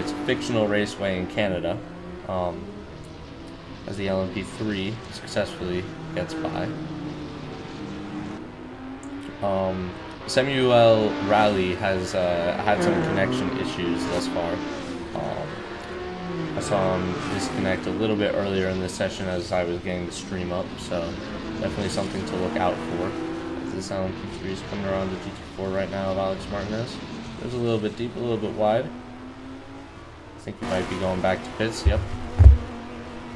It's a fictional raceway in Canada. As the LMP3 successfully gets by. Samuel Rally has had some connection issues thus far. I saw him disconnect a little bit earlier in this session as I was getting the stream up, so definitely something to look out for. This LMP3 is coming around the GT4 right now of Alex Martinez. Goes a little bit deep, a little bit wide. I think he might be going back to pits, yep.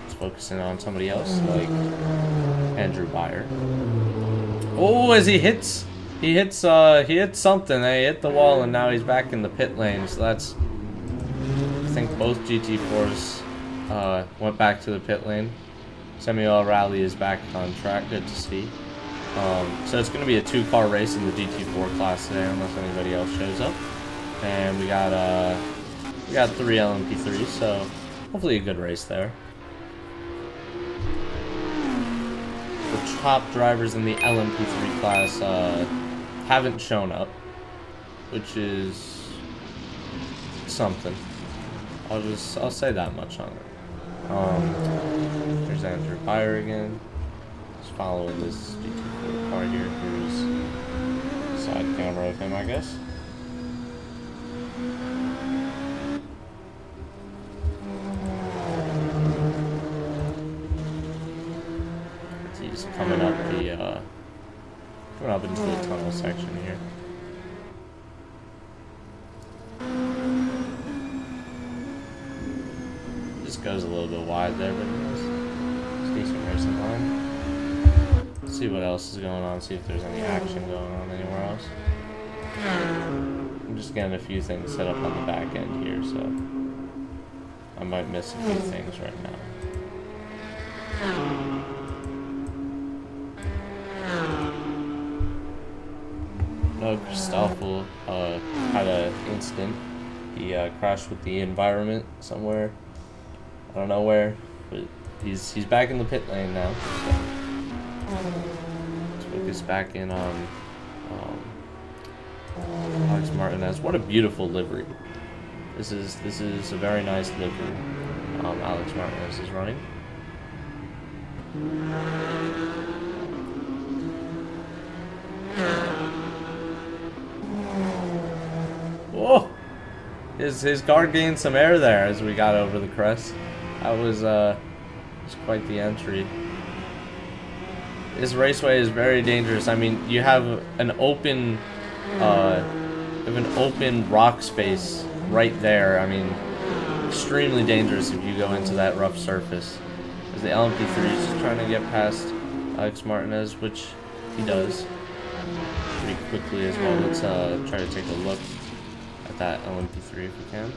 He's focusing on somebody else, like Andrew Byer. Oh, as he hits something. He hit the wall, and now he's back in the pit lane. So that's, I think both GT4s went back to the pit lane. Samuel Rally is back on track. Good to see. So it's going to be a 2-car race in the GT4 class today, unless anybody else shows up. And we got 3 LMP3s, so hopefully a good race there. The top drivers in the LMP3 class haven't shown up, which is something. I'll say that much on it. There's Andrew Byer again. Just following this GT4 car here. Here's side camera of him, I guess. He's coming up into the tunnel section here. Just goes a little bit wide there, but it's decent racing line. Let's see what else is going on, see if there's any action going on anywhere else. I'm just getting a few things set up on the back end here, so I might miss a few things right now. No, Christoffel had an incident. He crashed with the environment somewhere. I don't know where, but he's back in the pit lane now. So let's focus back in on Alex Martinez. What a beautiful livery! This is a very nice livery. Alex Martinez is running. Whoa! His car gained some air there as we got over the crest. That was quite the entry. This raceway is very dangerous. I mean, you have an open rock space right there. I mean, extremely dangerous if you go into that rough surface. As the LMP3 is just trying to get past Alex Martinez, which he does pretty quickly as well. Let's try to take a look at that LMP3 if we can.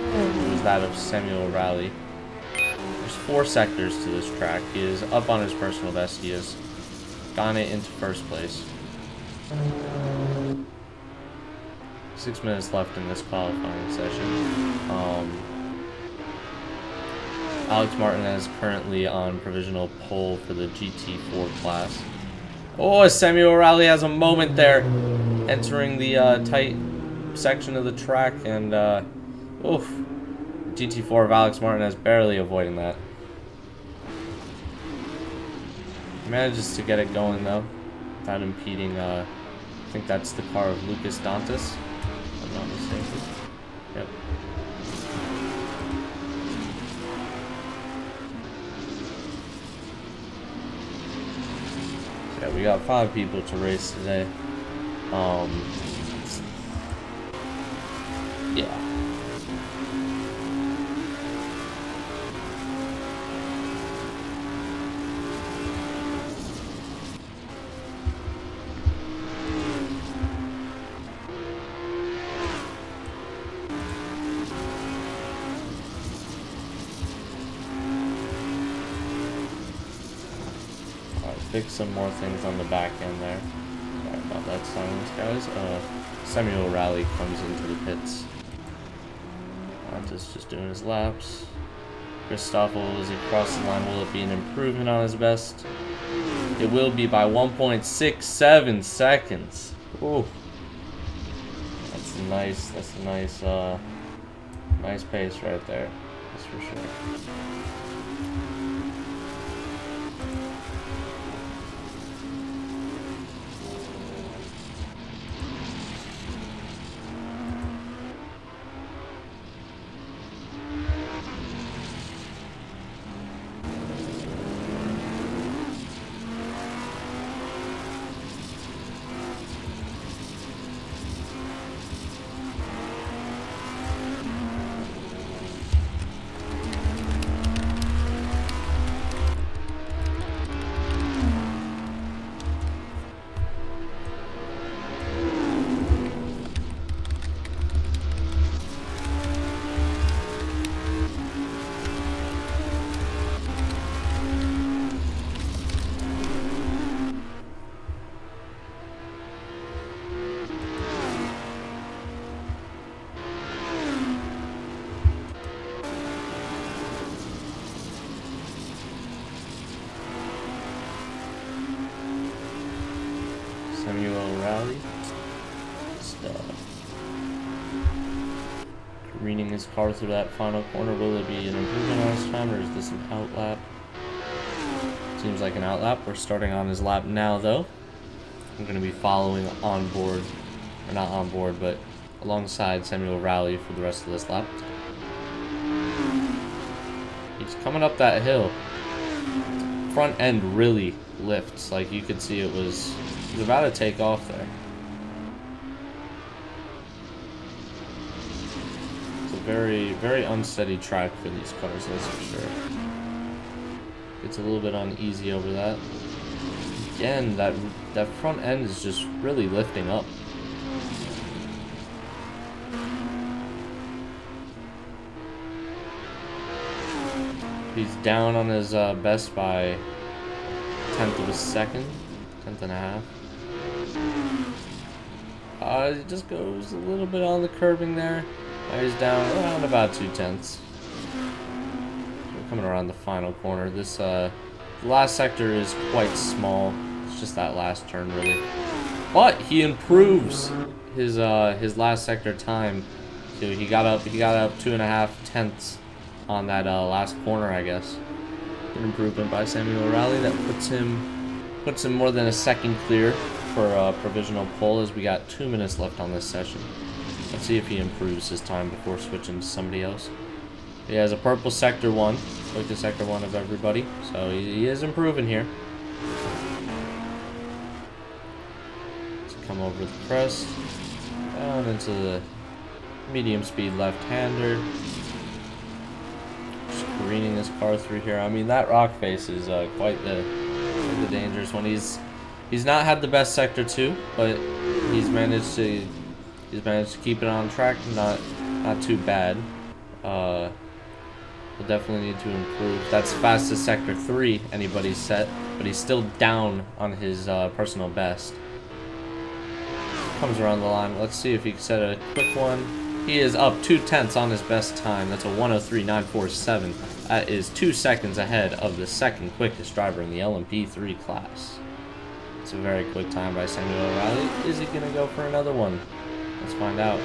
It was that of Samuel Rally. There's 4 sectors to this track. He is up on his personal best. He has gotten it into first place. 6 minutes left in this qualifying session. Alex Martinez currently on provisional pole for the GT4 class. Oh, Samuel Rally has a moment there, entering the tight section of the track, and oof, GT4 of Alex Martinez barely avoiding that. He manages to get it going though, without impeding. I think that's the car of Lucas Dantas, if I'm not mistaken. Yep. Yeah, we got 5 people to race today. Yeah. Fix some more things on the back end there. Sorry about that silence, guys. Samuel Rally comes into the pits. Dantas just doing his laps. Christoffel, as he crosses the line, will it be an improvement on his best? It will be by 1.67 seconds. Ooh. That's a nice Nice pace right there. That's for sure. Rally. Just careening his car through that final corner. Will it be an improvement on his time, or is this an outlap? Seems like an outlap. We're starting on his lap now, though. I'm going to be following on board, or not on board, but alongside Samuel Rally for the rest of this lap. He's coming up that hill. Front end really lifts. Like you could see, it was about to take off there. It's a very, very unsteady track for these cars, that's for sure. It's a little bit uneasy over that. Again, that front end is just really lifting up. He's down on his best by 1/10 of a second, 1/10 and a half. It just goes a little bit on the curbing there. He's down around about 2/10. We're coming around the final corner. This the last sector is quite small. It's just that last turn, really. But he improves his last sector time. So he got up 2.5 tenths on that last corner, I guess. An improvement by Samuel Rally that puts him more than a second clear for a provisional pole, as we got 2 minutes left on this session. Let's see if he improves his time before switching to somebody else. He has a purple sector 1, quickest sector 1 of everybody, so he is improving here. Let's come over the crest, down into the medium speed left-hander. Careening his car through here. I mean, that rock face is quite the dangerous one. He's not had the best sector 2, but he's managed to keep it on track. Not too bad. We'll definitely need to improve. That's fastest sector 3 anybody's set, but he's still down on his personal best. Comes around the line. Let's see if he can set a quick one. He is up 2/10 on his best time. That's a 1:03.947. That is 2 seconds ahead of the second quickest driver in the LMP3 class. It's a very quick time by Samuel O'Reilly. Is he going to go for another one? Let's find out.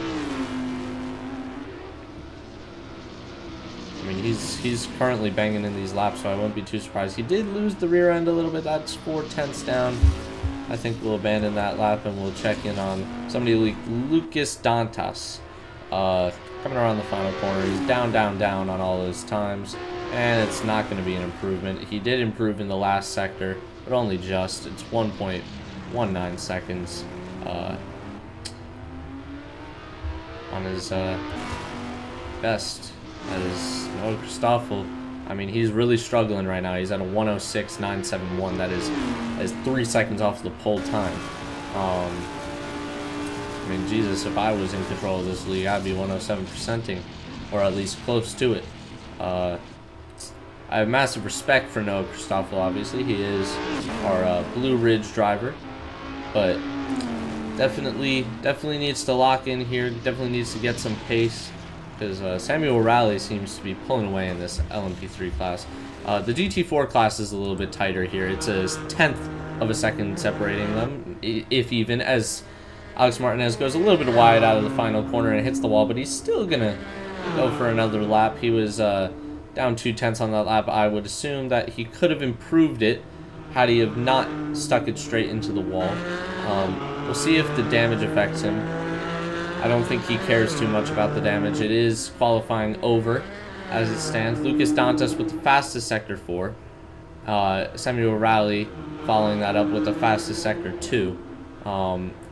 I mean, he's currently banging in these laps, so I won't be too surprised. He did lose the rear end a little bit. That's 4/10 down. I think we'll abandon that lap and we'll check in on somebody like Lucas Dantas. Coming around the final corner, he's down on all those times, and it's not going to be an improvement. He did improve in the last sector, but only just. It's 1.19 seconds on his best. That is no Christoffel. I mean, he's really struggling right now. He's at a 1:06.971. That is 3 seconds off the pole time. I mean, Jesus, if I was in control of this league, I'd be 107%ing, or at least close to it. I have massive respect for Noah Christoffel, obviously. He is our Blue Ridge driver, but definitely needs to lock in here. Definitely needs to get some pace, because Samuel Rally seems to be pulling away in this LMP3 class. The GT4 class is a little bit tighter here. It's a 1/10 of a second separating them, if even, as Alex Martinez goes a little bit wide out of the final corner and hits the wall, but he's still gonna go for another lap. He was down 2/10 on that lap. I would assume that he could have improved it had he have not stuck it straight into the wall. We'll see if the damage affects him. I don't think he cares too much about the damage. It is qualifying over as it stands. Lucas Dantas with the fastest Sector 4. Samuel Rowley following that up with the fastest Sector 2.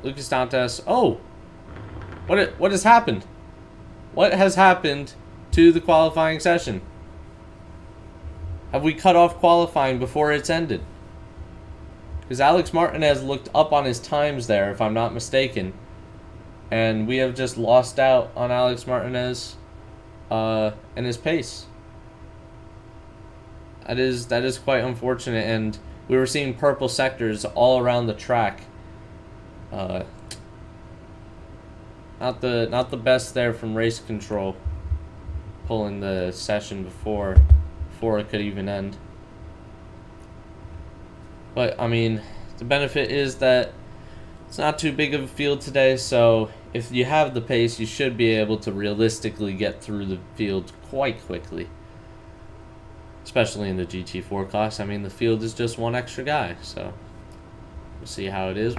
Lucas Dantas... Oh! What has happened? What has happened to the qualifying session? Have we cut off qualifying before it's ended? Because Alex Martinez looked up on his times there, if I'm not mistaken. And we have just lost out on Alex Martinez and his pace. That is quite unfortunate, and we were seeing purple sectors all around the track. Not the best there from race control, pulling the session before it could even end. But I mean, the benefit is that it's not too big of a field today, so if you have the pace, you should be able to realistically get through the field quite quickly. Especially in the GT4 class. I mean, the field is just one extra guy, so we'll see how it is.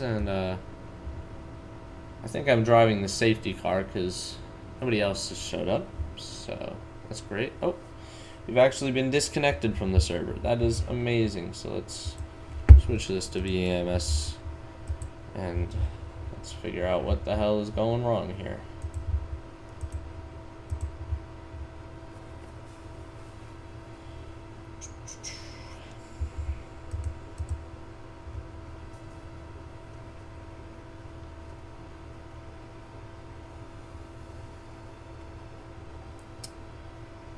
And I think I'm driving the safety car because nobody else has showed up, so that's great. Oh, we've actually been disconnected from the server. That is amazing. So let's switch this to VEMS and let's figure out what the hell is going wrong here.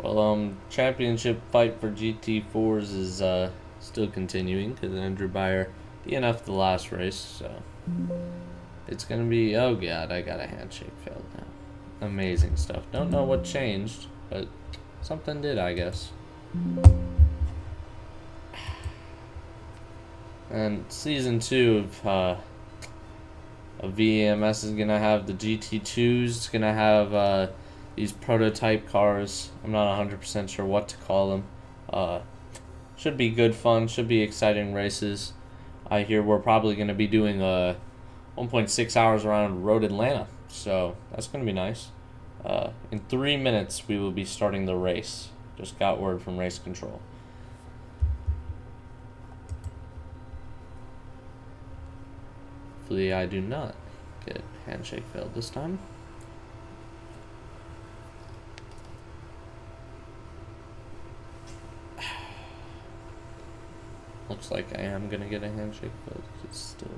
Well, championship fight for GT4s is still continuing because Andrew Beyer DNF'd the last race, so it's gonna be, oh god, I got a handshake failed now. Amazing stuff. Don't know what changed, but something did, I guess. And season 2 of VEMS is gonna have the GT2s. It's gonna have these prototype cars. I'm not 100% sure what to call them. Should be good fun. Should be exciting races. I hear we're probably going to be doing 1.6 hours around Road Atlanta. So that's going to be nice. In 3 minutes, we will be starting the race. Just got word from race control. Hopefully I do not get handshake failed this time. Looks like I am gonna get a handshake, but it's still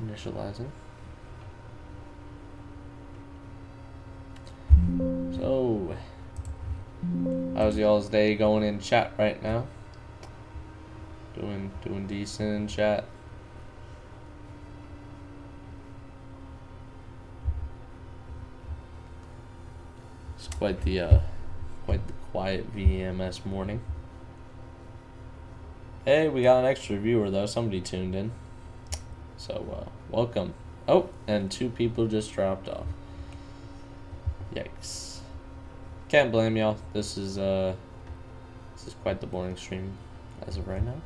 initializing. So, how's y'all's day going in chat right now? Doing decent in chat. It's quite the quiet VEMS morning. Hey, we got an extra viewer though. Somebody tuned in. So, welcome. Oh, and 2 people just dropped off. Yikes. Can't blame y'all. This is quite the boring stream as of right now.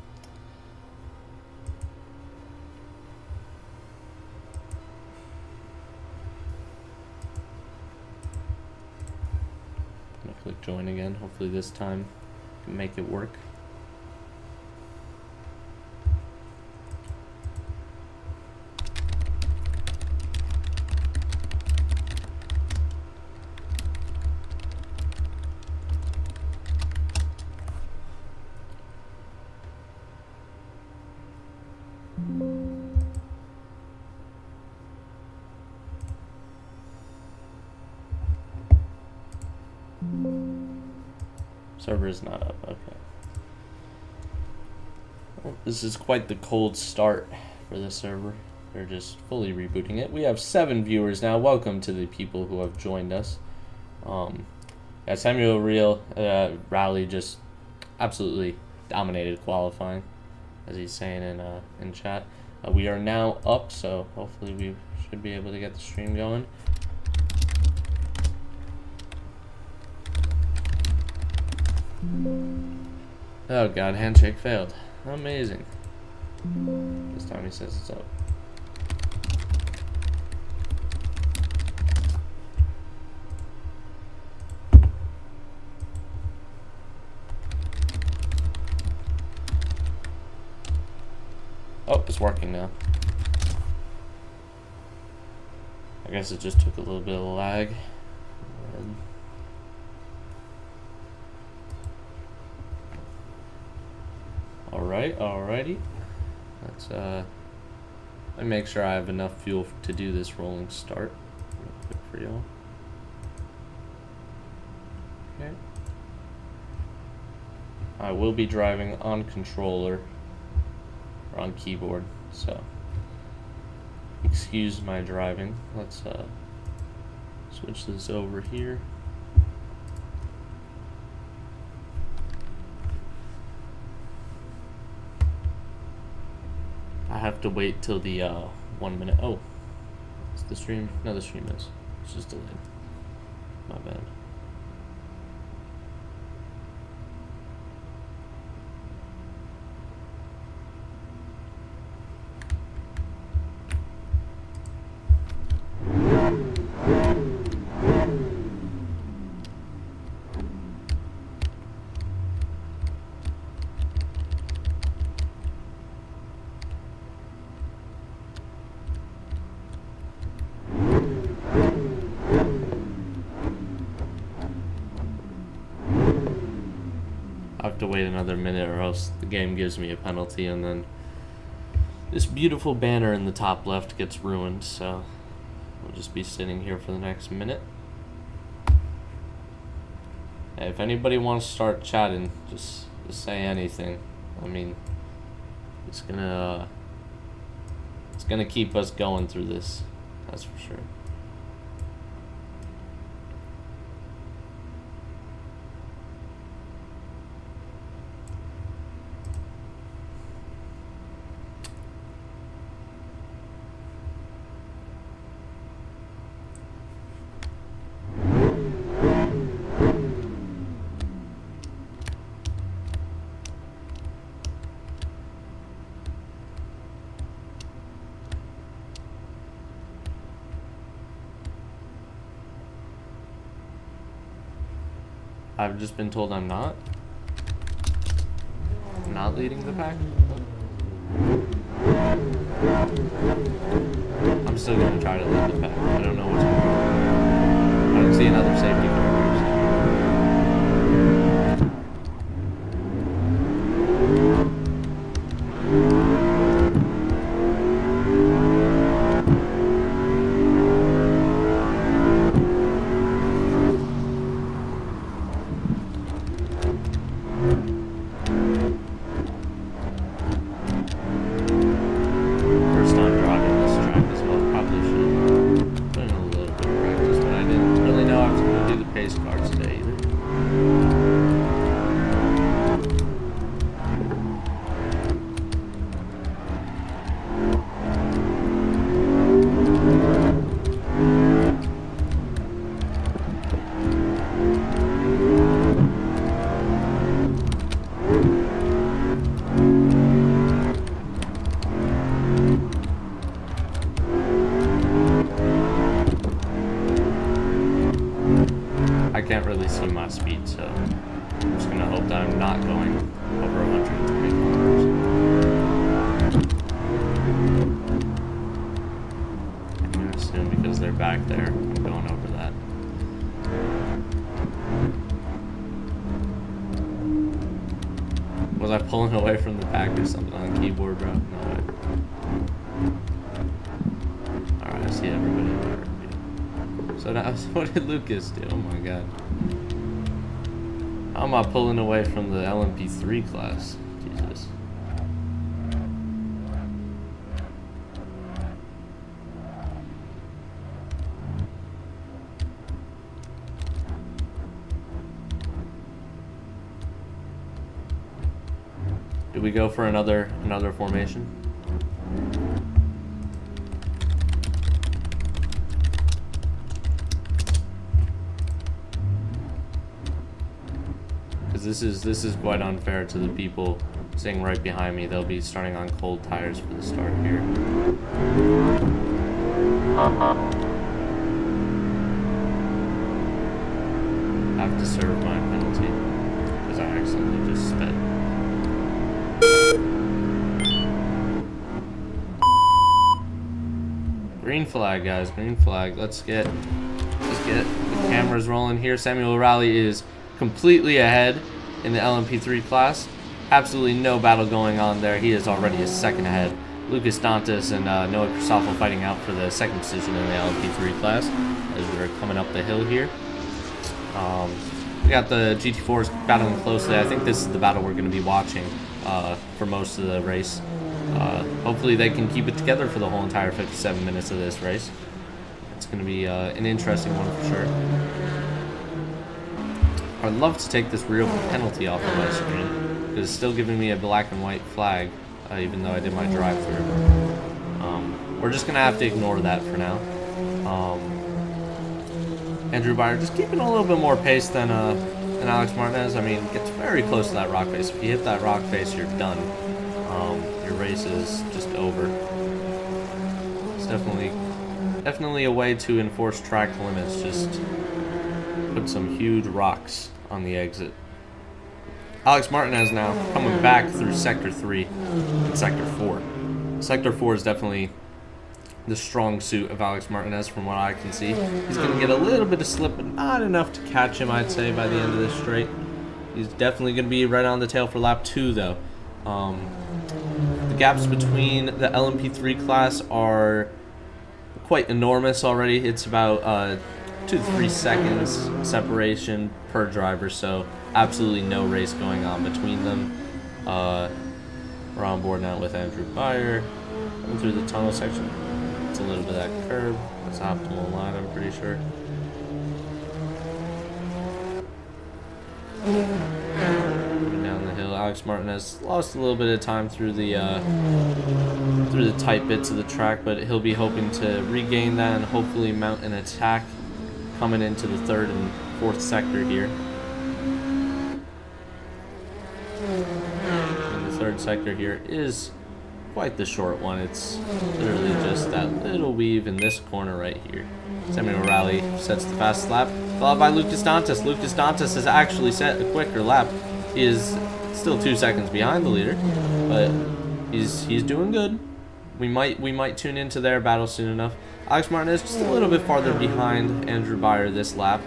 I'm gonna click join again. Hopefully this time I can make it work. Server is not up, okay. Well, this is quite the cold start for the server. They're just fully rebooting it. We have 7 viewers now. Welcome to the people who have joined us. Yeah, Samuel Rowley just absolutely dominated qualifying, as he's saying in chat. We are now up, so hopefully we should be able to get the stream going. Oh god, handshake failed. Amazing. This time he says it's up. Oh, it's working now. I guess it just took a little bit of lag. Alrighty. Let's let me make sure I have enough fuel to do this rolling start real quick for y'all. Okay. I will be driving on controller or on keyboard, so excuse my driving. Let's switch this over here. I have to wait till the 1 minute. Oh, is the stream? No, the stream is. It's just delayed. My bad. I have to wait another minute or else the game gives me a penalty, and then this beautiful banner in the top left gets ruined, so we'll just be sitting here for the next minute. Hey, if anybody wants to start chatting, just say anything. I mean, it's gonna keep us going through this, that's for sure. I've just been told I'm not leading the pack. I'm still gonna try to lead the pack. I don't know what's going on. I don't see another safety car. I can't really see my speed, so I'm just gonna hope that I'm not going over 120 kilometers. I'm gonna assume because they're back there, I'm going over that. Was I pulling away from the pack or something on the keyboard, bro? No way. Alright, I see everybody there. So now, what did Lucas do? Oh my god. How am I pulling away from the LMP3 class? Jesus. Do we go for another formation? because this is quite unfair to the people sitting right behind me. They'll be starting on cold tires for the start here. I have to serve my penalty because I accidentally just sped. Green flag, guys. Green flag. Let's get the cameras rolling here. Samuel Raleigh is completely ahead in the LMP3 class. Absolutely no battle going on there. He is already a second ahead. Lucas Dantas and Noah Christoffel fighting out for the second position in the LMP3 class as we're coming up the hill here. We got the GT4s battling closely. I think this is the battle we're going to be watching for most of the race. Hopefully they can keep it together for the whole entire 57 minutes of this race. It's going to be an interesting one for sure. I'd love to take this rear penalty off of my screen because it's still giving me a black and white flag, even though I did my drive-through. We're just going to have to ignore that for now. Andrew Beyer just keeping a little bit more pace than Alex Martinez. I mean, gets very close to that rock face. If you hit that rock face, you're done. Your race is just over. It's definitely a way to enforce track limits. Just put some huge rocks on the exit. Alex Martinez now coming back through Sector 3 and Sector 4. Sector 4 is definitely the strong suit of Alex Martinez from what I can see. He's going to get a little bit of slip, but not enough to catch him, I'd say, by the end of this straight. He's definitely going to be right on the tail for lap 2, though. The gaps between the LMP3 class are quite enormous already. It's about 2 to 3 seconds separation per driver, so absolutely no race going on between them. We're on board now with Andrew Beyer going through the tunnel section. It's a little bit of that curve. That's optimal line, I'm pretty sure. Moving down the hill, Alex Martinez lost a little bit of time through the tight bits of the track, but he'll be hoping to regain that and hopefully mount an attack coming into the third and fourth sector here. And the third sector here is quite the short one. It's literally just that little weave in this corner right here. Samuel Raleigh sets the fastest lap, followed by Lucas Dantas. Lucas Dantas has actually set a quicker lap. He is still 2 seconds behind the leader, but he's doing good. We might tune into their battle soon enough. Alex Martinez just a little bit farther behind Andrew Beyer this lap.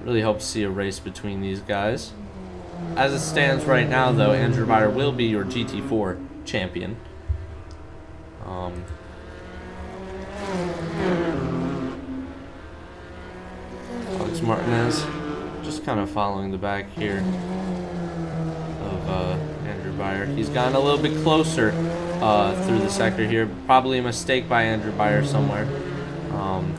Really hope to see a race between these guys. As it stands right now, though, Andrew Beyer will be your GT4 champion. Alex Martinez just kind of following the back here of Andrew Beyer. He's gotten a little bit closer through the sector here. Probably a mistake by Andrew Beyer somewhere,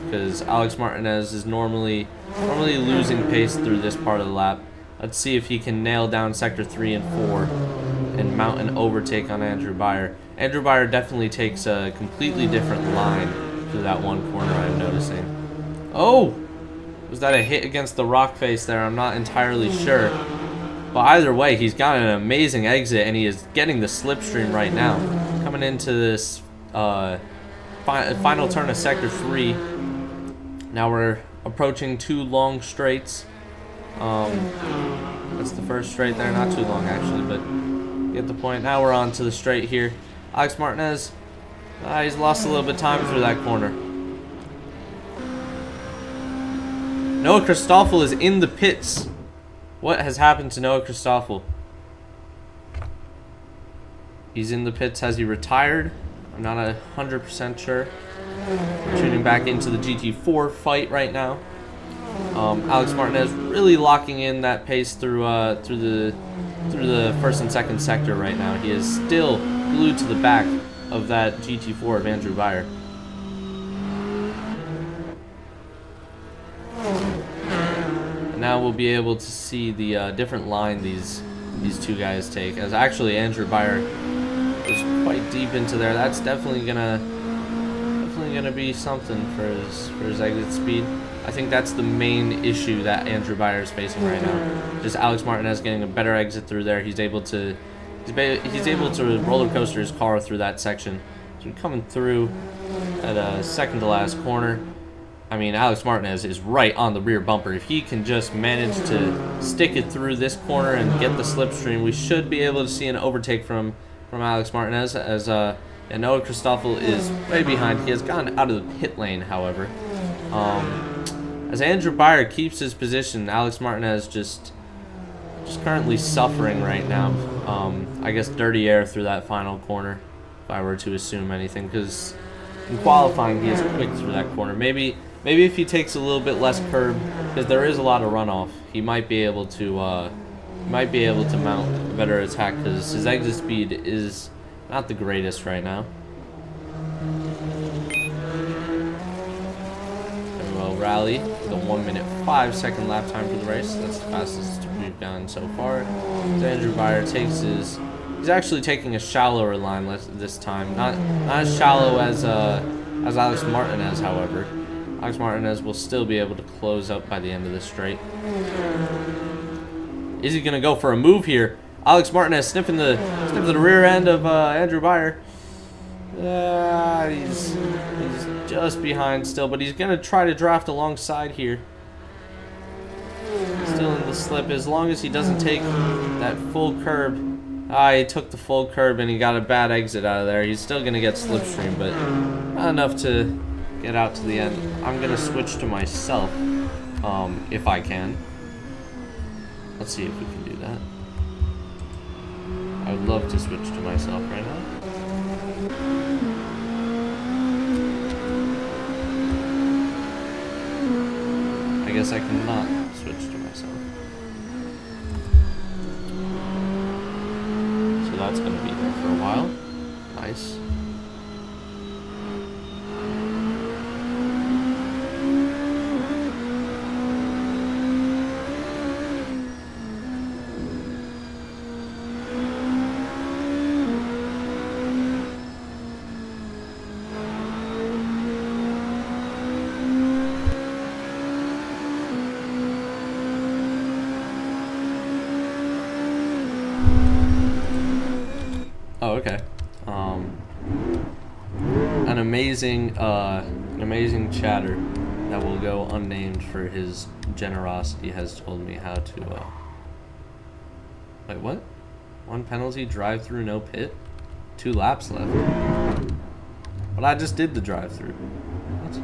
because Alex Martinez is normally losing pace through this part of the lap. Let's see if he can nail down Sector 3 and 4 and mount an overtake on Andrew Beyer. Andrew Beyer definitely takes a completely different line through that one corner, I'm noticing. Oh! Was that a hit against the rock face there? I'm not entirely sure. But either way, he's got an amazing exit, and he is getting the slipstream right now. Coming into this final turn of Sector 3. Now we're approaching 2 long straights. That's the first straight there, not too long actually, but get the point. Now we're on to the straight here. Alex Martinez, he's lost a little bit of time through that corner. Noah Christoffel is in the pits. What has happened to Noah Christoffel? He's in the pits. Has he retired? I'm not 100% sure. We're tuning back into the GT4 fight right now. Alex Martinez really locking in that pace through the first and second sector right now. He is still glued to the back of that GT4 of Andrew Beyer. And now we'll be able to see the different line these two guys take. As actually Andrew Beyer is quite deep into there. That's definitely gonna be something for his exit speed. I think that's the main issue that Andrew Beyer is facing right now. Just Alex Martinez getting a better exit through there. He's able to roller coaster his car through that section. So coming through at a second to last corner. I mean, Alex Martinez is right on the rear bumper. If he can just manage to stick it through this corner and get the slipstream, we should be able to see an overtake from Alex Martinez, as Noah Christoffel is way behind. He has gotten out of the pit lane, however. As Andrew Beyer keeps his position, Alex Martinez just currently suffering right now. I guess dirty air through that final corner, if I were to assume anything, because in qualifying he is quick through that corner. Maybe if he takes a little bit less curb, because there is a lot of runoff, he might be able to mount a better attack, because his exit speed is not the greatest right now. Very well rally. The 1 minute 5 second lap time for the race. That's the fastest we've gone so far. As Andrew Beyer takes his, he's actually taking a shallower line this time. Not as shallow as Alex Martinez, however. Alex Martinez will still be able to close up by the end of the straight. Is he gonna go for a move here? Alex Martinez sniffing the rear end of Andrew Beyer. He's just behind still, but he's gonna try to draft alongside here. Still in the slip, as long as he doesn't take that full curb. He took the full curb and he got a bad exit out of there. He's still gonna get slipstream, but not enough to get out to the end. I'm gonna switch to myself, if I can. Let's see if we can do that. I would love to switch to myself right now. I guess I cannot switch to myself. So that's going to be there for a while. Nice. Oh, okay. An amazing chatter that will go unnamed for his generosity has told me how to. Wait, what? 1 penalty, drive through, no pit. 2 laps left. But I just did the drive through. What?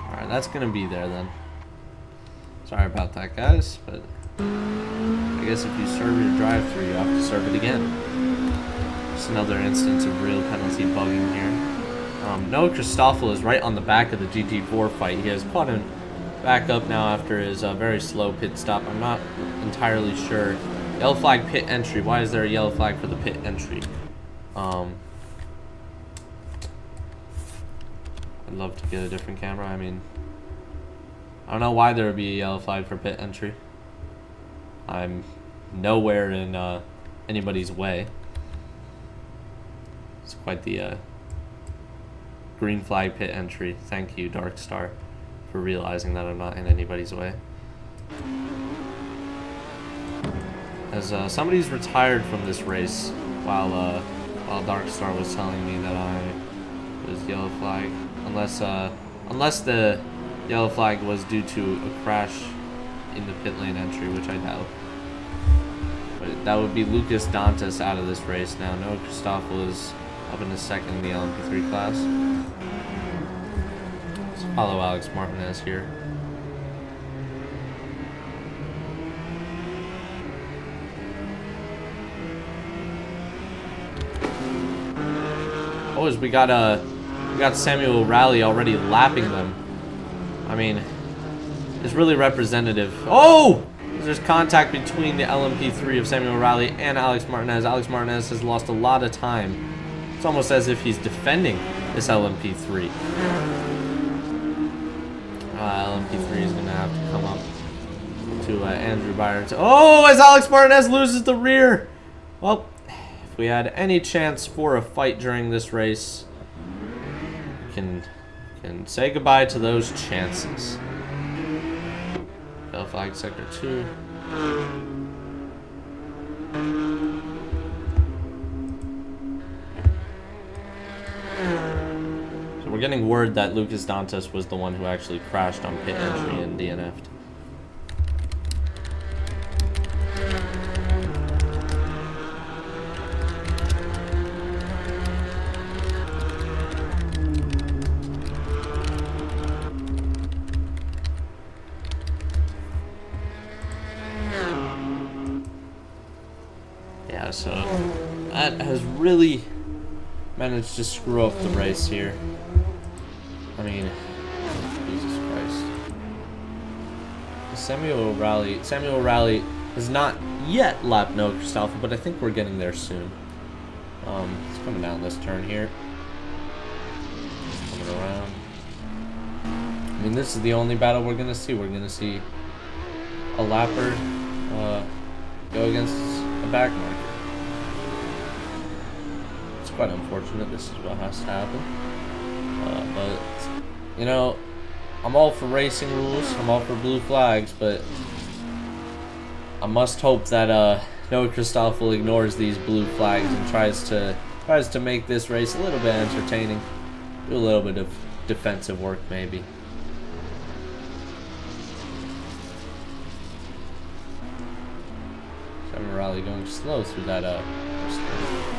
All right, that's gonna be there then. Sorry about that, guys, but I guess if you serve your drive-through, you have to serve it again. Just another instance of real penalty bugging here. Noah Christoffel is right on the back of the GT4 fight. He has caught him back up now after his very slow pit stop. I'm not entirely sure. Yellow flag pit entry. Why is there a yellow flag for the pit entry? I'd love to get a different camera. I mean, I don't know why there would be a yellow flag for pit entry. I'm nowhere in anybody's way. It's quite the green flag pit entry. Thank you, Dark Star, for realizing that I'm not in anybody's way. As somebody's retired from this race while Dark Star was telling me that I was yellow flag, unless the yellow flag was due to a crash in the pit lane entry, which I doubt. But that would be Lucas Dantas out of this race now. Noah Christoffel is up in the second in the LMP3 class. Let's follow Alex Martinez here. Oh, as we got Samuel Rowley already lapping them. I mean, it's really representative. Oh! There's contact between the LMP3 of Samuel Rowley and Alex Martinez. Alex Martinez has lost a lot of time. It's almost as if he's defending this LMP3. LMP3 is going to have to come up to Andrew Beyer. Oh, as Alex Martinez loses the rear. Well, if we had any chance for a fight during this race, can say goodbye to those chances. Bell flag sector 2. So we're getting word that Lucas Dantas was the one who actually crashed on pit entry and DNF'd. Yeah, so that has really managed to screw up the race here. I mean, Jesus Christ. Samuel O'Reilly has not yet lapped Noah Christoffel, but I think we're getting there soon. It's coming down this turn here. Coming around. I mean, this is the only battle we're gonna see. We're gonna see a lapper go against a back marker. It's quite unfortunate. This is what has to happen. But, you know, I'm all for racing rules. I'm all for blue flags, but I must hope that Noah Christoffel ignores these blue flags and tries to make this race a little bit entertaining. Do a little bit of defensive work, maybe. Sam Raleigh going slow through that first turn.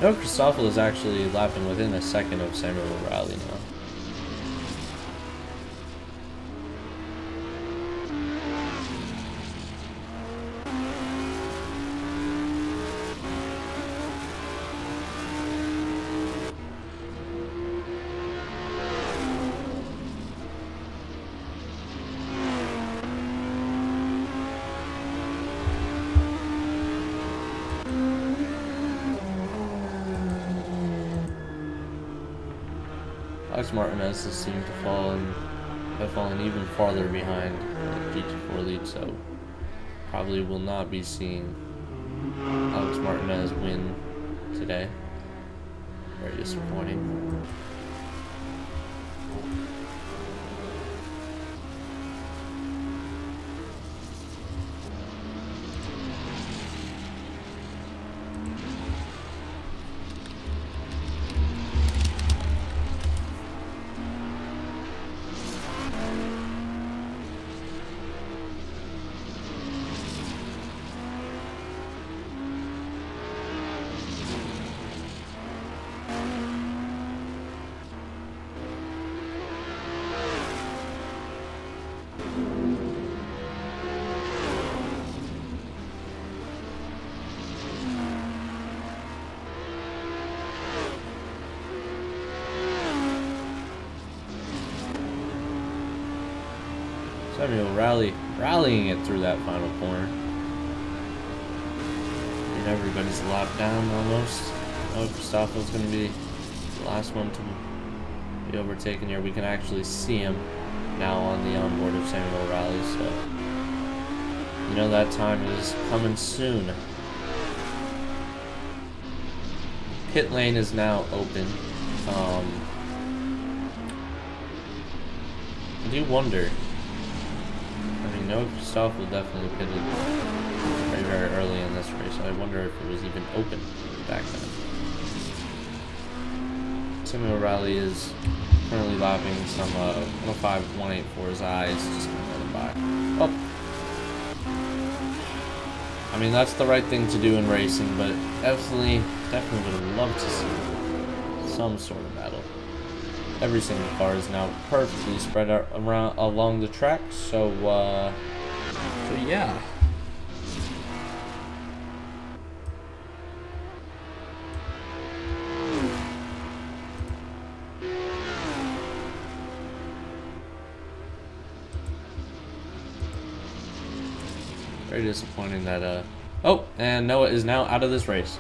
Noah Christoffel is actually lapping within a second of Samuel O'Reilly now. Alex Martinez has seemed to have fallen even farther behind the GT4 lead, so probably will not be seeing Alex Martinez win today. Very disappointing. Samuel rallying it through that final corner. And everybody's locked down almost. Oh, Christoffel's going to be the last one to be overtaken here. We can actually see him now on the onboard of Samuel O'Reilly, so you know that time is coming soon. Pit lane is now open. I do wonder. I mean, Noah Christoph will definitely pitted very, very early in this race. I wonder if it was even open back then. Samuel Rally is currently lapping some 105, 184's eyes. Just gonna let him by. Oh. I mean, that's the right thing to do in racing, but definitely would have loved to see some sort of battle. Every single car is now perfectly spread out around along the track, so yeah. Very disappointing that oh, and Noah is now out of this race.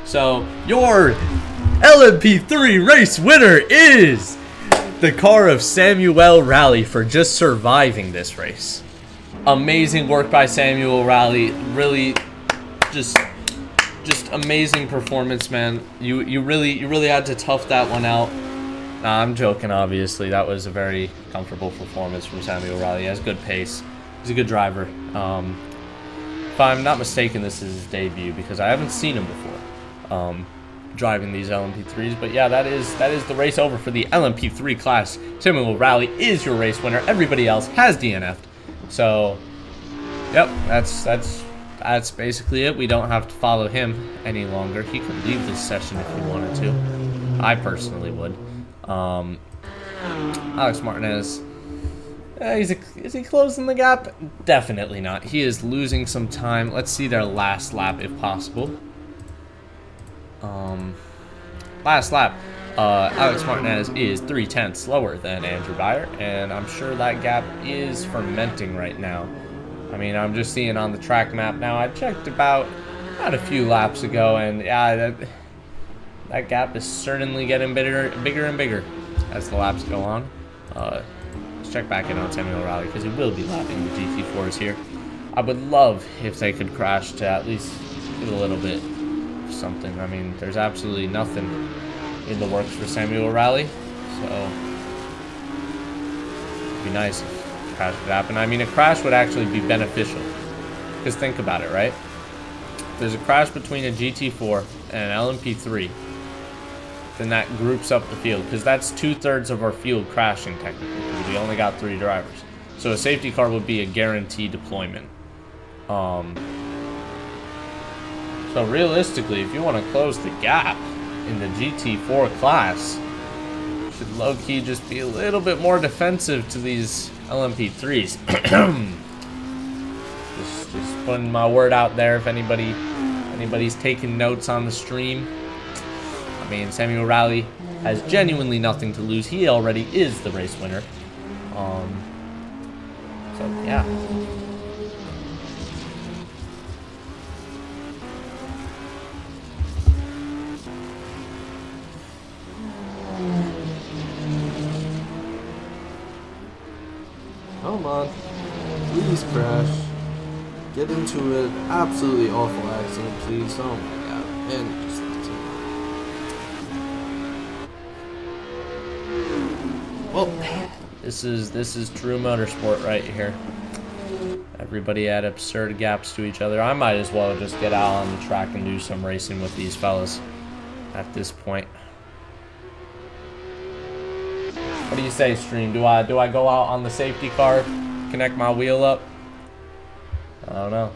So your LMP3 race winner is the car of Samuel Rally for just surviving this race. Amazing work by Samuel Rally. Really just amazing performance, man. You really had to tough that one out. Nah, I'm joking, obviously. That was a very comfortable performance from Samuel Rally. He has good pace. He's a good driver. If I'm not mistaken, this is his debut because I haven't seen him before driving these LMP3s. But yeah, that is the race over for the LMP3 class. Samuel Rally is your race winner. Everybody else has DNF'd. So, yep, that's basically it. We don't have to follow him any longer. He could leave this session if he wanted to. I personally would. Alex Martinez. Is he closing the gap? Definitely not. He is losing some time. Let's see their last lap if possible. Last lap. Alex Martinez is 0.3 slower than Andrew Beyer, and I'm sure that gap is fermenting right now. I mean, I'm just seeing on the track map now. I checked about a few laps ago, and yeah, that gap is certainly getting bigger and bigger as the laps go on. Let's check back in on Samuel Rally because he will be lapping the GT4s here. I would love if they could crash to at least get a little bit of something. I mean, there's absolutely nothing in the works for Samuel Rally, so it'd be nice if a crash would happen. I mean, a crash would actually be beneficial because think about it, right? If there's a crash between a GT4 and an LMP3, then that groups up the field because that's 2/3 of our field crashing technically because we only got 3 drivers. So a safety car would be a guaranteed deployment. So realistically, if you want to close the gap in the GT4 class, you should low-key just be a little bit more defensive to these LMP3s. just putting my word out there if anybody's taking notes on the stream. I mean, Samuel Rally has genuinely nothing to lose. He already is the race winner. So, yeah. Come on. Please crash. Get into an absolutely awful accident, please. Oh my god. And just... Well, this is true motorsport right here. Everybody had absurd gaps to each other. I might as well just get out on the track and do some racing with these fellas at this point. What do you say, stream? Do I go out on the safety car, connect my wheel up? I don't know.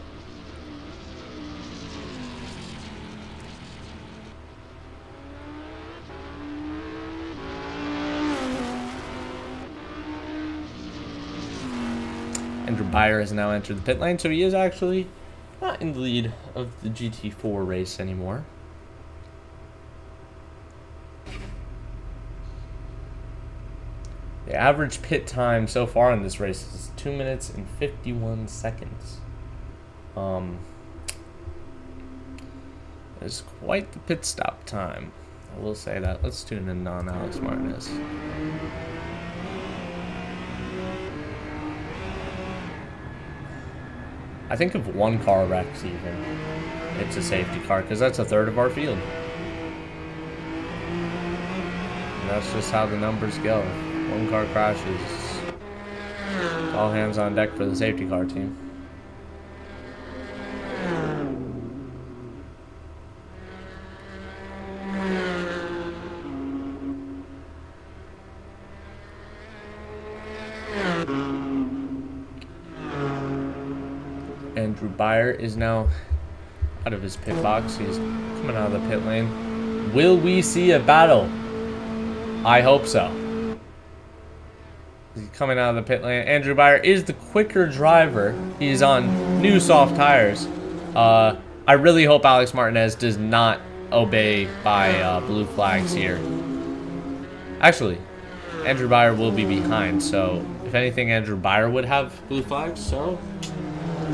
Andrew Beyer has now entered the pit lane, so he is actually not in the lead of the GT4 race anymore. The average pit time so far in this race is 2 minutes and 51 seconds. It's quite the pit stop time. I will say that. Let's tune in on Alex Martinez. I think if one car wrecks even, it's a safety car because that's 1/3 of our field. And that's just how the numbers go. One car crashes. All hands on deck for the safety car team. Andrew Beyer is now out of his pit box. He's coming out of the pit lane. Will we see a battle? I hope so. He's coming out of the pit lane. Andrew Beyer is the quicker driver. He's on new soft tires. I really hope Alex Martinez does not obey by blue flags here. Actually, Andrew Beyer will be behind, so if anything, Andrew Beyer would have blue flags, so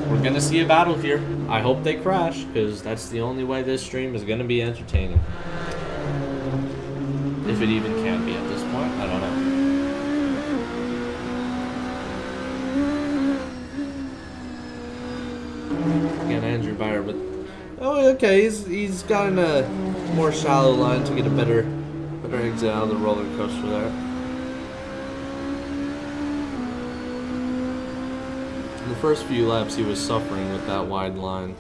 we're going to see a battle here. I hope they crash, because that's the only way this stream is going to be entertaining. If it even can be at this point, I don't know. Again, Andrew Beyer with... Oh, okay, he's gotten a more shallow line to get a better exit out of the roller coaster there. In the first few laps, he was suffering with that wide line.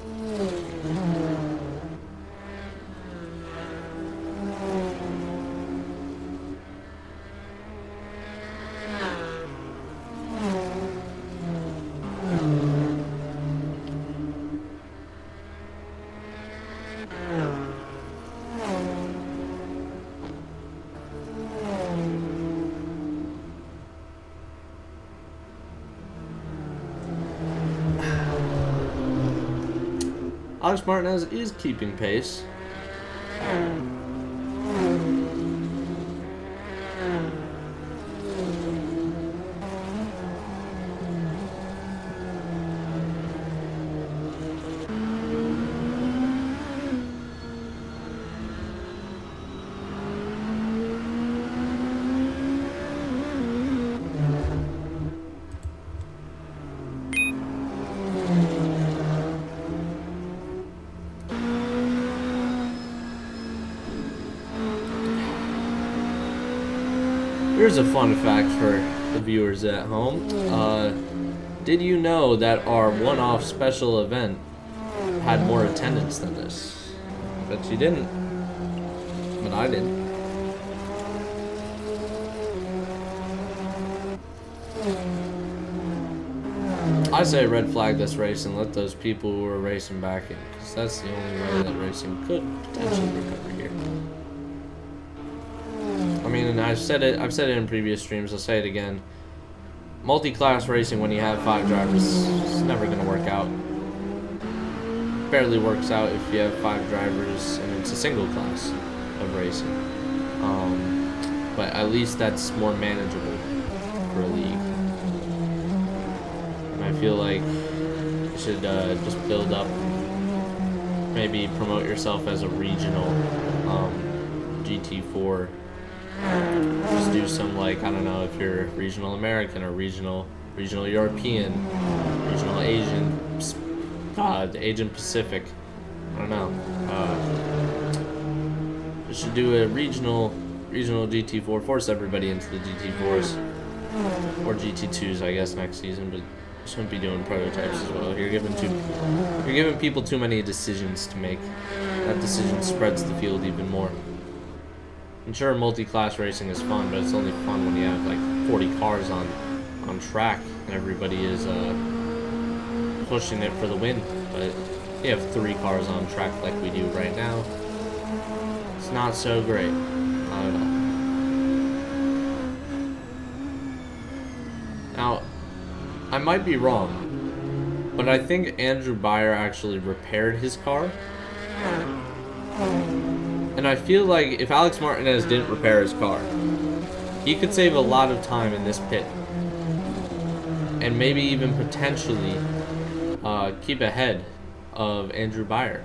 Alex Martinez is keeping pace. Here's a fun fact for the viewers at home. Did you know that our one-off special event had more attendance than this? I bet you didn't. But I did. I say red flag this race and let those people who are racing back in, because that's the only way that racing could potentially recover here. I mean, and I've said it in previous streams, I'll say it again. Multi-class racing when you have 5 drivers is never going to work out. Barely works out if you have 5 drivers and it's a single class of racing. But at least that's more manageable for a league. And I feel like you should just build up, maybe promote yourself as a regional GT4. Just do some, like, I don't know if you're regional American or regional European, regional Asian, Asian Pacific. I don't know. You should do a regional GT4. Force everybody into the GT4s or GT2s, I guess, next season. But you shouldn't be doing prototypes as well. You're giving people too many decisions to make. That decision spreads the field even more. I'm sure multi-class racing is fun, but it's only fun when you have like 40 cars on track and everybody is pushing it for the win. But you have 3 cars on track like we do right now. It's not so great. Not at all. Now, I might be wrong, but I think Andrew Beyer actually repaired his car. And I feel like if Alex Martinez didn't repair his car, he could save a lot of time in this pit. And maybe even potentially keep ahead of Andrew Beyer.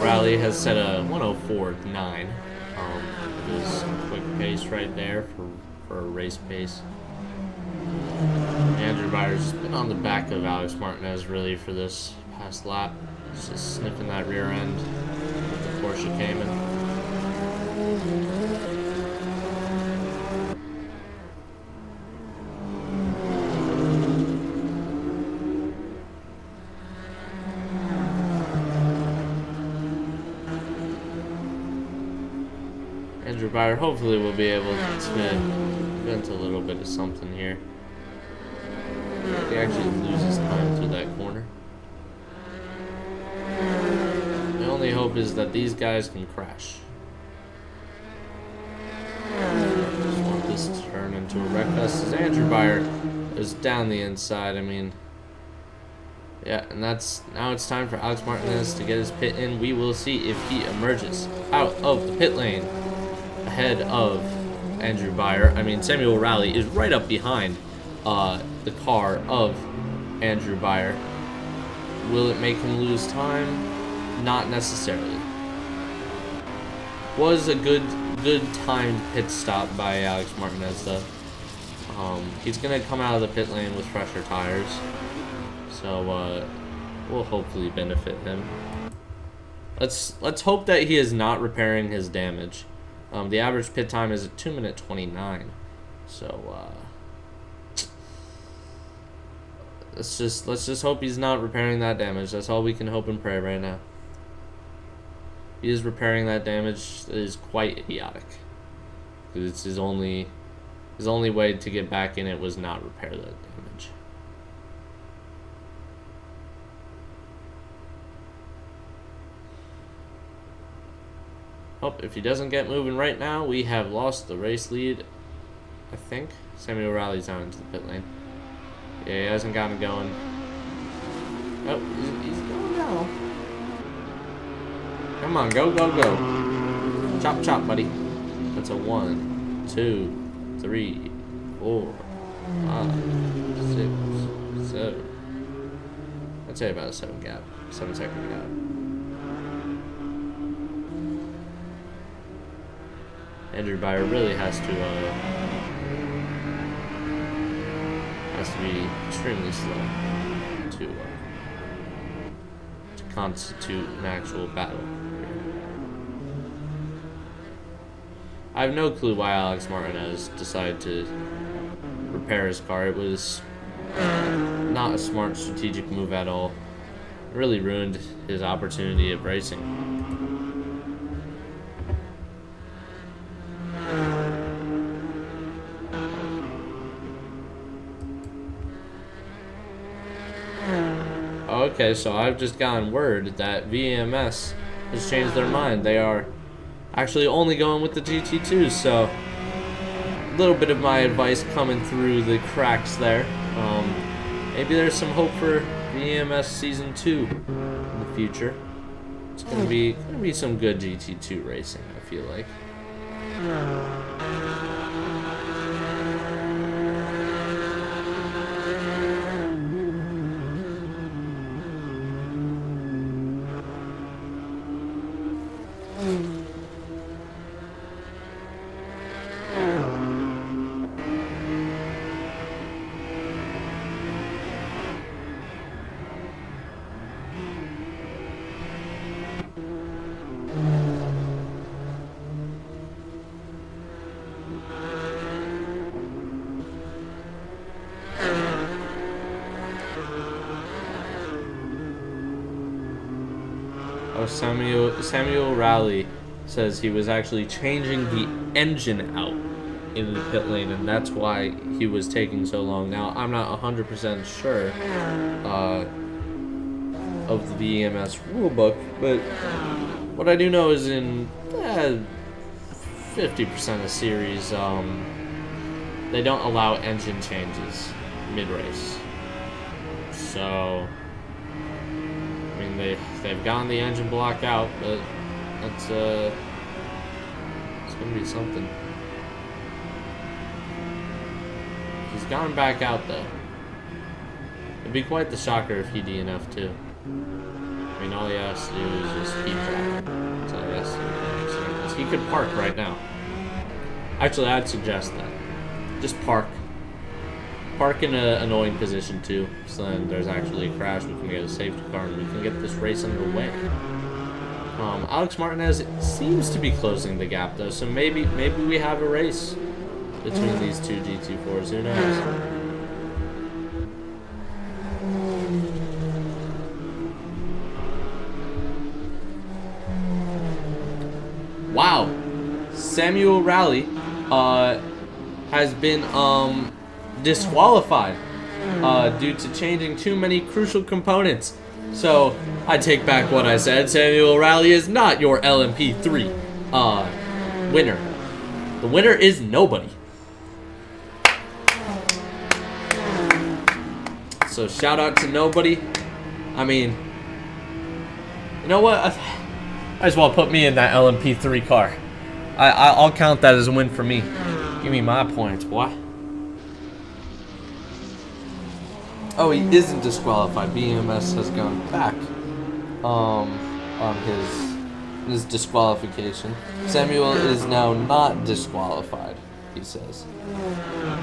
Rally has set a 104.9. It was a quick pace right there for a race pace. Andrew Byers been on the back of Alex Martinez really for this past lap. He's just sniffing that rear end with the Porsche Cayman. Andrew Byer hopefully will be able to invent a little bit of something here. He actually loses time through that corner. The only hope is that these guys can crash. Just want this to turn into a wreck fest as Andrew Byer is down the inside. I mean, yeah, and now it's time for Alex Martinez to get his pit in. We will see if he emerges out of the pit lane ahead of Andrew Byer. I mean, Samuel Rowley is right up behind the car of Andrew Byer. Will it make him lose time? Not necessarily. Was a good timed pit stop by Alex Martinez though. He's gonna come out of the pit lane with fresher tires, so will hopefully benefit him. Let's hope that he is not repairing his damage. The average pit time is at 2:29, so let's just hope he's not repairing that damage. That's all we can hope and pray right now. If he is repairing that damage, it is quite idiotic. Because it's his only way to get back in it was not repair that damage. Oh, if he doesn't get moving right now, we have lost the race lead, I think. Samuel Rowley's down into the pit lane. Yeah, he hasn't gotten it going. Oh, he's going now. Come on, go, go, go. Chop, chop, buddy. That's a 1, 2, 3, 4, 5, 6, 7. I'd say about a 7-second gap. Andrew Byer really has to be extremely slow to constitute an actual battle. I have no clue why Alex Martinez decided to repair his car. It was not a smart strategic move at all. It really ruined his opportunity of racing. Okay, so I've just gotten word that VEMS has changed their mind. They are actually only going with the GT2s, so a little bit of my advice coming through the cracks there. Maybe there's some hope for VEMS Season 2 in the future. It's gonna be some good GT2 racing, I feel like. Oh, Samuel Rowley says he was actually changing the engine out in the pit lane, and that's why he was taking so long. Now, I'm not 100% sure of the VEMS rulebook, but what I do know is in 50% of series, they don't allow engine changes mid-race. So, I mean, they've gotten the engine block out, but that's it's gonna be something. He's gone back out though. It'd be quite the shocker if he DNF'd too. I mean, all he has to do is just keep driving. That's all he has to do. He could park right now. Actually, I'd suggest that. Just park. Park in an annoying position too, so then there's actually a crash. We can get a safety car and we can get this race underway. Alex Martinez seems to be closing the gap though, so maybe we have a race between these two GT4s. Who knows? Wow, Samuel Rally has been disqualified due to changing too many crucial components. So I take back what I said. Samuel Rally is not your LMP3 winner. The winner is nobody. So shout out to nobody. I mean, you know what? Might as well put me in that LMP3 car. I'll count that as a win for me. Give me my points, boy. Oh, he isn't disqualified. VEMS has gone back on his disqualification. Samuel is now not disqualified, he says.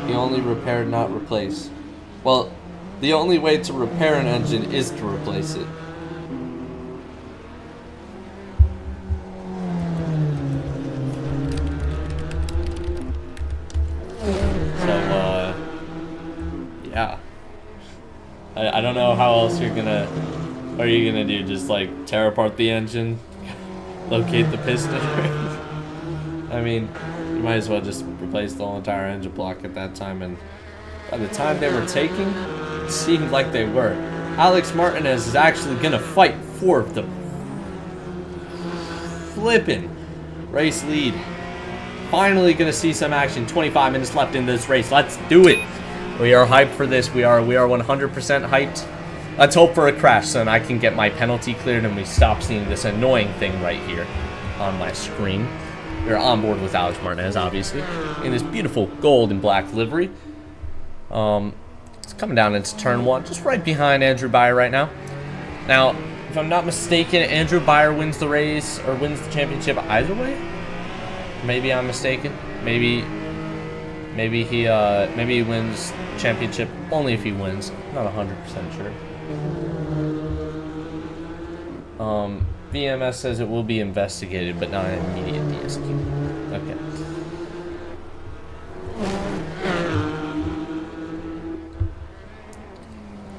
He only repaired, not replaced. Well, the only way to repair an engine is to replace it. So, yeah. I don't know how else what are you gonna do? Just like tear apart the engine, locate the piston? I mean, you might as well just replace the whole entire engine block at that time, and by the time they were taking, it seemed like they were. Alex Martinez is actually gonna fight for the flippin' race lead. Finally gonna see some action. 25 minutes left in this race. Let's do it. We are hyped for this. We are 100% hyped. Let's hope for a crash so then I can get my penalty cleared and we stop seeing this annoying thing right here on my screen. We're on board with Alex Martinez, obviously, in this beautiful gold and black livery. It's coming down into turn 1, just right behind Andrew Beyer right now. Now, if I'm not mistaken, Andrew Beyer wins the race or wins the championship either way. Maybe I'm mistaken. Maybe he wins championship only if he wins. I'm not 100% sure. VMS says it will be investigated, but not an immediate DSQ. Okay.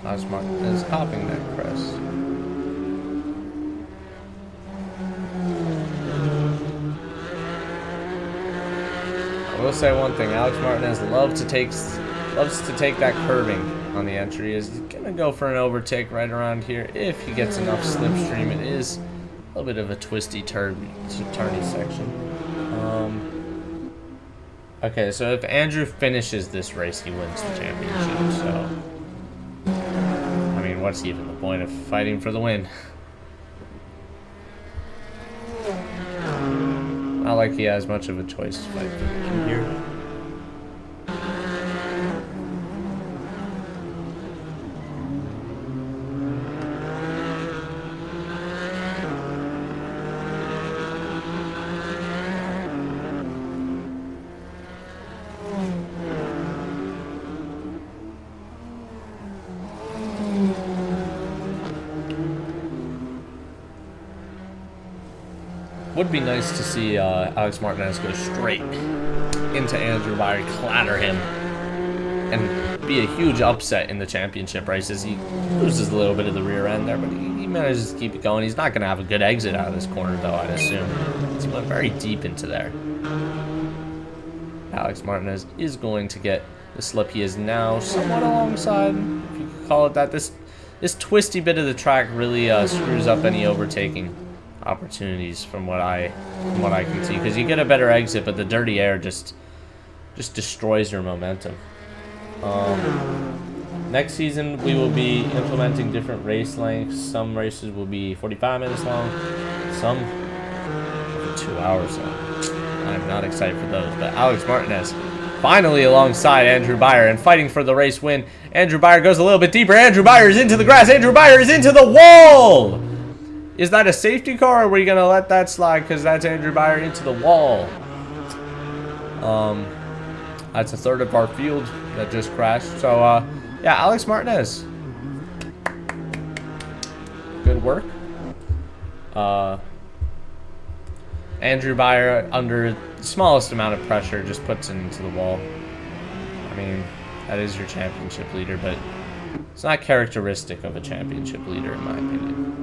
Alex Martinez hopping that crest. I will say one thing: Alex Martinez loves to take that curving on the entry. He's gonna go for an overtake right around here if he gets enough slipstream. It is a little bit of a twisty, turny section. Okay, so if Andrew finishes this race, he wins the championship. So, I mean, what's even the point of fighting for the win? Not like he has much of a choice to fight for the win here. Would be nice to see Alex Martinez go straight into Andrew Beyer, clatter him, and be a huge upset in the championship races. He loses a little bit of the rear end there, but he manages to keep it going. He's not going to have a good exit out of this corner, though, I'd assume. He went very deep into there. Alex Martinez is going to get the slip. He is now somewhat alongside, if you could call it that. This twisty bit of the track really screws up any overtaking opportunities from what I can see, because you get a better exit, but the dirty air just destroys your momentum. Next season, we will be implementing different race lengths. Some races will be 45 minutes long, some over 2 hours long. I'm not excited for those, but Alex Martinez finally alongside Andrew Beyer and fighting for the race win. Andrew Beyer goes a little bit deeper. Andrew Beyer is into the grass. Andrew Beyer is into the wall. Is that a safety car, or are we going to let that slide because that's Andrew Beyer into the wall? That's a third of our field that just crashed. So, yeah, Alex Martinez. Good work. Andrew Beyer, under the smallest amount of pressure, just puts it into the wall. I mean, that is your championship leader, but it's not characteristic of a championship leader, in my opinion.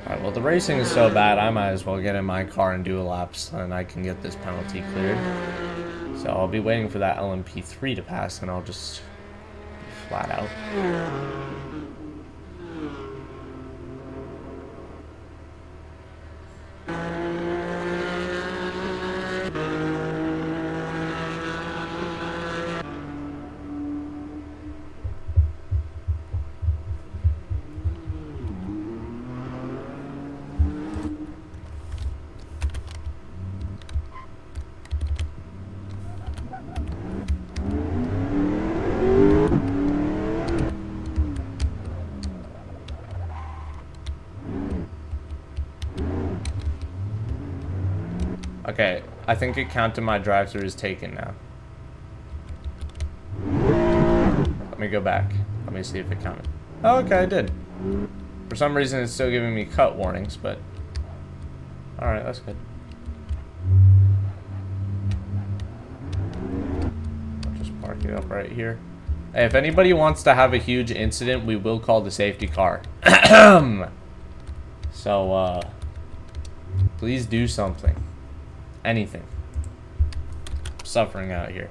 Alright, well, the racing is so bad, I might as well get in my car and do a lap so then I can get this penalty cleared. So I'll be waiting for that LMP3 to pass, and I'll just be flat out. Okay, I think it counted my drive-thru is taken now. Let me go back. Let me see if it counted. Oh, okay, I did. For some reason, it's still giving me cut warnings, but... Alright, that's good. I'll just park it up right here. Hey, if anybody wants to have a huge incident, we will call the safety car. So, please do something. Anything. I'm suffering out here.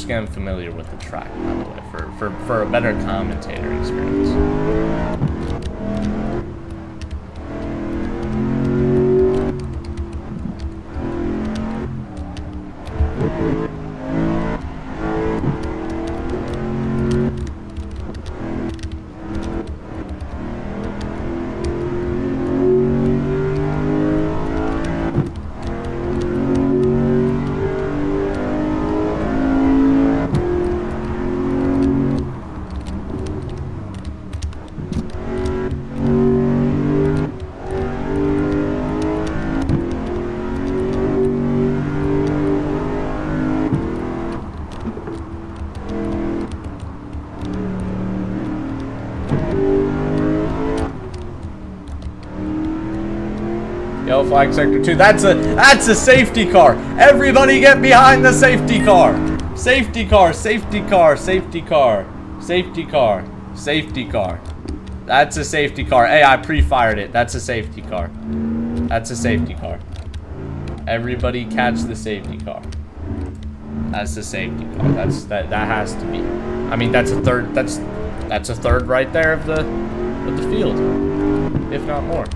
just getting familiar with the track, by the way, for a better commentator experience. Yellow flag sector 2. That's a safety car. Everybody get behind the safety car. Safety car, safety car, safety car, safety car, safety car. That's a safety car. Hey, I pre-fired it. That's a safety car. That's a safety car. Everybody catch the safety car. That's the safety car. That has to be. I mean, that's a third. That's a third right there of the field, if not more.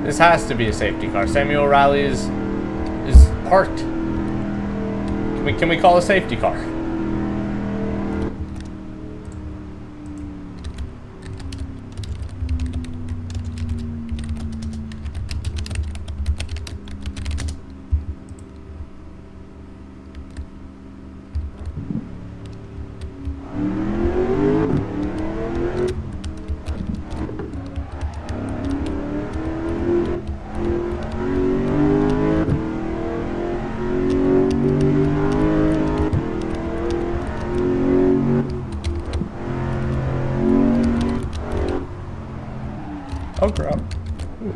This has to be a safety car. Samuel Riley is parked. Can we call a safety car? Oh crap. Ooh.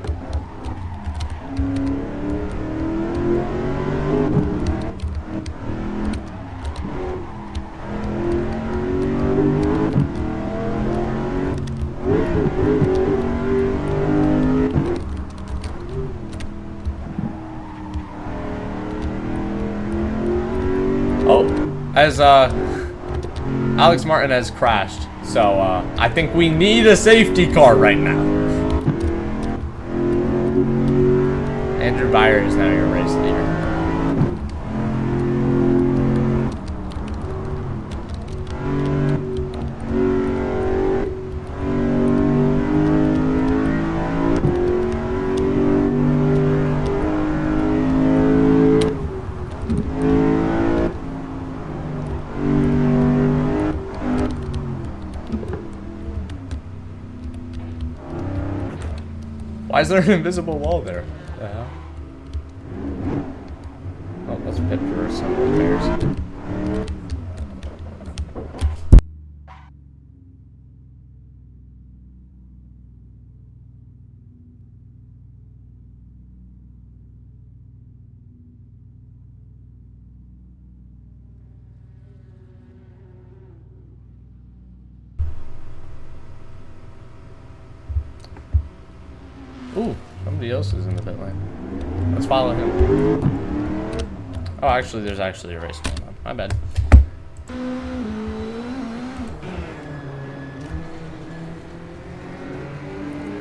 Oh, as Alex Martinez crashed, so I think we need a safety car right now. Andrew Byer is now your race leader. Why is there an invisible wall there? What the hell? Oh, let's picture some repairs. Ooh, somebody else is in the pit lane. Let's follow him. Oh, actually, there's actually a race going on. My bad.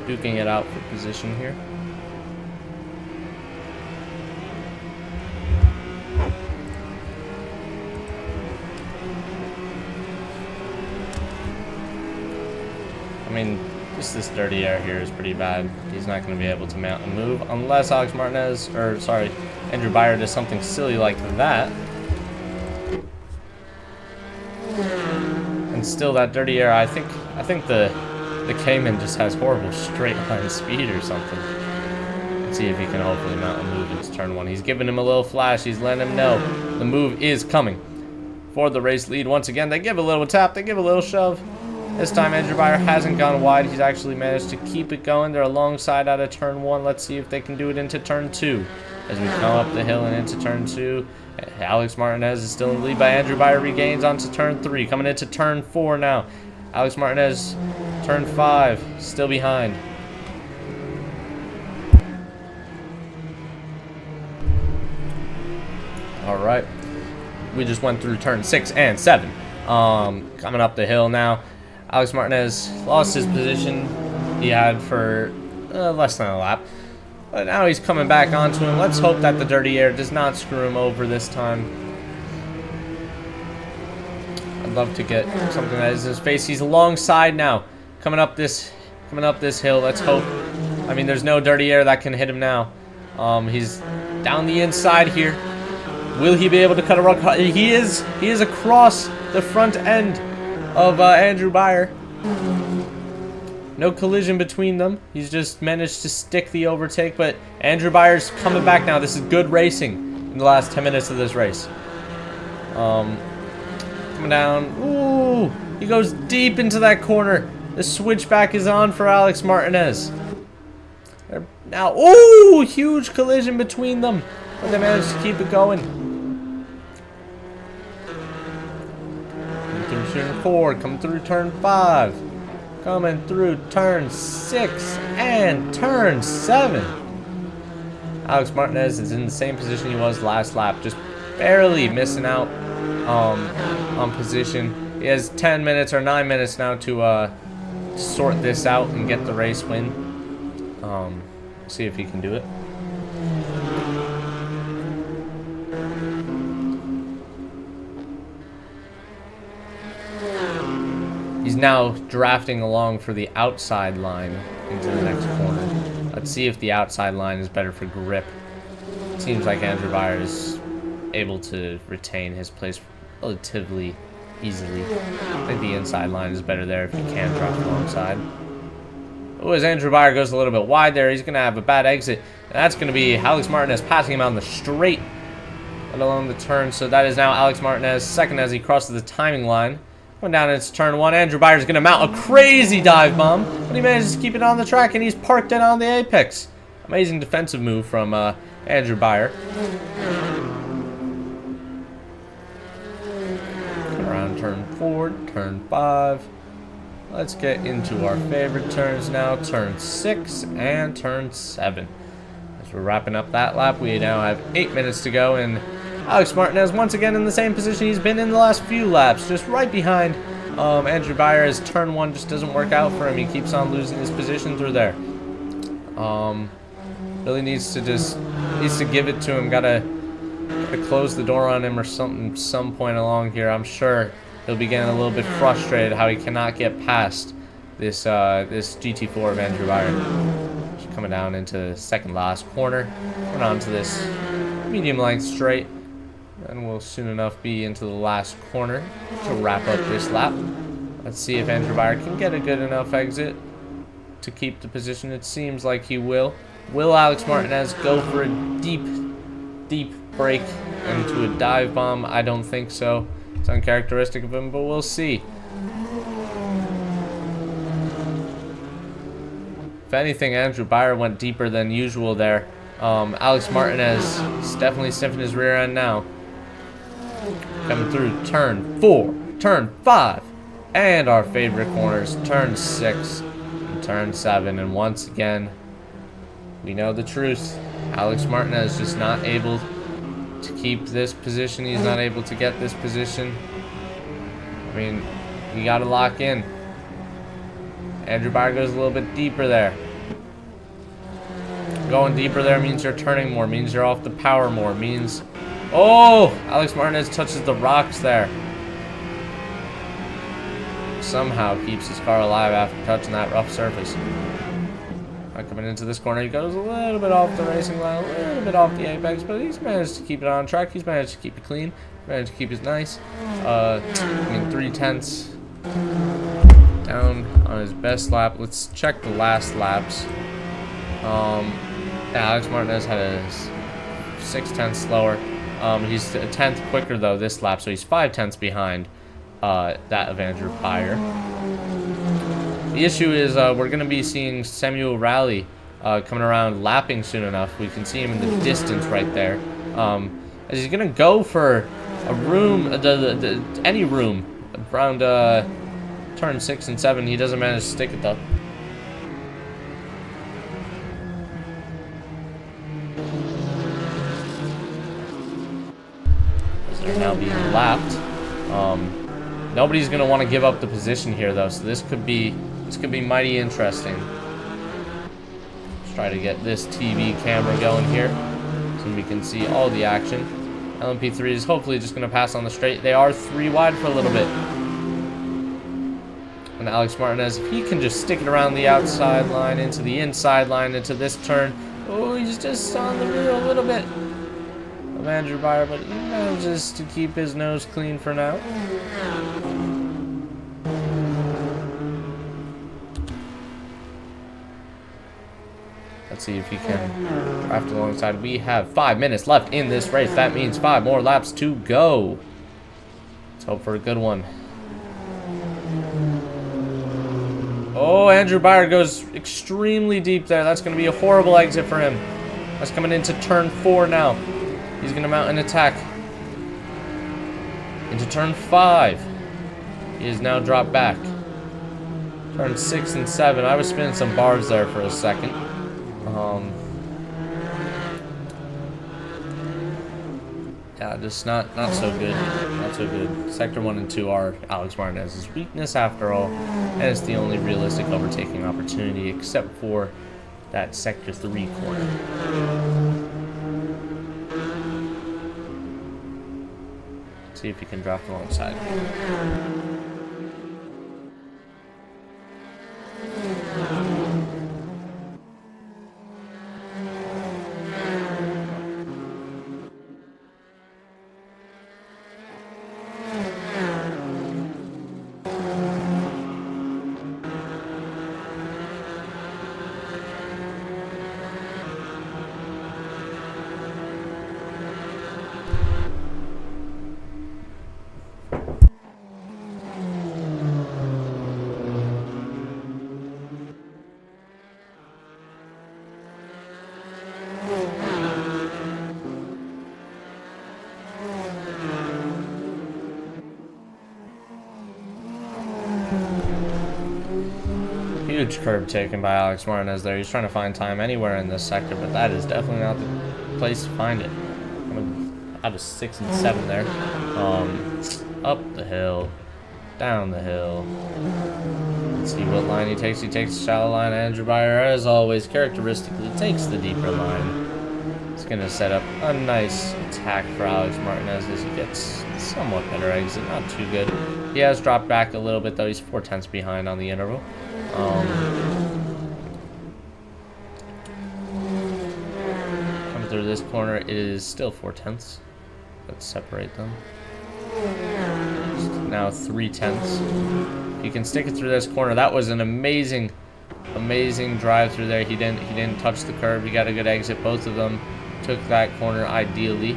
Duking it out for position here. mean, just this dirty air here is pretty bad. He's not going to be able to mount and move unless Andrew Byer does something silly like that. And still that dirty air. I think the Cayman just has horrible straight line speed or something. Let's see if he can hopefully mount and move into turn 1. He's giving him a little flash. He's letting him know the move is coming. For the race lead once again, they give a little tap, they give a little shove. This time Andrew Byer hasn't gone wide. He's actually managed to keep it going. They're alongside out of turn 1. Let's see if they can do it into turn 2. As we come up the hill and into turn 2, Alex Martinez is still in the lead, by Andrew Byer regains onto turn 3. Coming into turn 4 now. Alex Martinez, turn 5, still behind. All right. We just went through turn 6 and 7. Coming up the hill now. Alex Martinez lost his position he had for less than a lap. But now he's coming back onto him. Let's hope that the dirty air does not screw him over this time. I'd love to get something that is in his face. He's alongside now. Coming up this hill. Let's hope. I mean, there's no dirty air that can hit him now. He's down the inside here. Will he be able to cut a run? He is across the front end of Andrew Byer. No collision between them. He's just managed to stick the overtake, but Andrew Byer's coming back now. This is good racing in the last 10 minutes of this race. Coming down. Ooh, he goes deep into that corner. The switchback is on for Alex Martinez. Now, ooh, huge collision between them, but they managed to keep it going. Through turn 4, coming through turn 5, coming through turn 6 and turn 7. Alex Martinez is in the same position he was last lap, just barely missing out on position. He has 10 minutes or 9 minutes now to sort this out and get the race win. See if he can do it. He's now drafting along for the outside line into the next corner. Let's see if the outside line is better for grip. It seems like Andrew Byer is able to retain his place relatively easily. I think the inside line is better there if he can drop alongside. Oh, as Andrew Byer goes a little bit wide there, he's going to have a bad exit. And that's going to be Alex Martinez passing him on the straight, let alone the turn. So that is now Alex Martinez second as he crosses the timing line. Going down into turn 1, Andrew Byer is going to mount a crazy dive bomb, but he manages to keep it on the track, and he's parked it on the apex. Amazing defensive move from Andrew Byer. Around turn 4, turn 5. Let's get into our favorite turns now, turn 6 and turn 7. As we're wrapping up that lap, we now have 8 minutes to go, and Alex Martinez once again in the same position he's been in the last few laps, just right behind Andrew Byer, as turn 1 just doesn't work out for him. He keeps on losing his position through there. Really needs to give it to him. Gotta close the door on him or something some point along here. I'm sure he'll be getting a little bit frustrated how he cannot get past this GT4 of Andrew Byer. Just coming down into the second last corner. Going on to this medium length straight. And we'll soon enough be into the last corner to wrap up this lap. Let's see if Andrew Byer can get a good enough exit to keep the position. It seems like he will. Will Alex Martinez go for a deep break into a dive bomb? I don't think so. It's uncharacteristic of him, but we'll see. If anything, Andrew Byer went deeper than usual there. Alex Martinez is definitely sniffing his rear end now. Coming through turn 4, turn 5, and our favorite corners, turn 6 and turn 7. And once again, we know the truth. Alex Martinez just not able to keep this position. He's not able to get this position. I mean, you got to lock in. Andrew Byer goes a little bit deeper there. Going deeper there means you're turning more, means you're off the power more, means... Oh! Alex Martinez touches the rocks there. somehow keeps his car alive after touching that rough surface. Coming into this corner, he goes a little bit off the racing line, a little bit off the apex, but he's managed to keep it on track. He's managed to keep it clean, managed to keep it nice. 3/10 down on his best lap. Let's check the last laps. Alex Martinez had a 6/10 slower. He's a 10th quicker though this lap, so he's 5/10 behind that of Andrew Byer. The issue is we're going to be seeing Samuel Rally coming around lapping soon enough. We can see him in the distance right there. As he's going to go for a room, any room around turn 6 and 7. He doesn't manage to stick it though. As they're now being lapped. Nobody's going to want to give up the position here though, so this could be mighty interesting. Let's try to get this TV camera going here so we can see all the action. LMP3 is hopefully just going to pass on the straight. They are 3 wide for a little bit. And Alex Martinez, if he can just stick it around the outside line, into the inside line, into this turn. Oh, he's just on the rear a little bit of Andrew Byer, but he manages to keep his nose clean for now. Let's see if he can draft alongside. We have 5 minutes left in this race. That means 5 more laps to go. Let's hope for a good one. Oh, Andrew Byer goes extremely deep there. That's going to be a horrible exit for him. That's coming into turn 4 now. He's going to mount an attack. Into turn 5. He is now dropped back. Turn 6 and 7. I was spinning some bars there for a second. Yeah, just not so good. Not so good. Sector 1 and 2 are Alex Martinez's weakness after all, and it's the only realistic overtaking opportunity except for that sector 3 corner. See if he can draft alongside. Huge curb taken by Alex Martinez there. He's trying to find time anywhere in this sector, but that is definitely not the place to find it. I'm out of 6 and 7 there. Up the hill, down the hill. Let's see what line he takes. He takes the shallow line. Andrew Byer, as always, characteristically takes the deeper line. It's going to set up a nice attack for Alex Martinez as he gets somewhat better exit. Not too good. He has dropped back a little bit, though. He's 4/10 behind on the interval. Coming through this corner, it is still 4/10. Let's separate them. Now 3/10. You can stick it through this corner. That was an amazing drive through there. He didn't touch the curb. He got a good exit. Both of them took that corner ideally.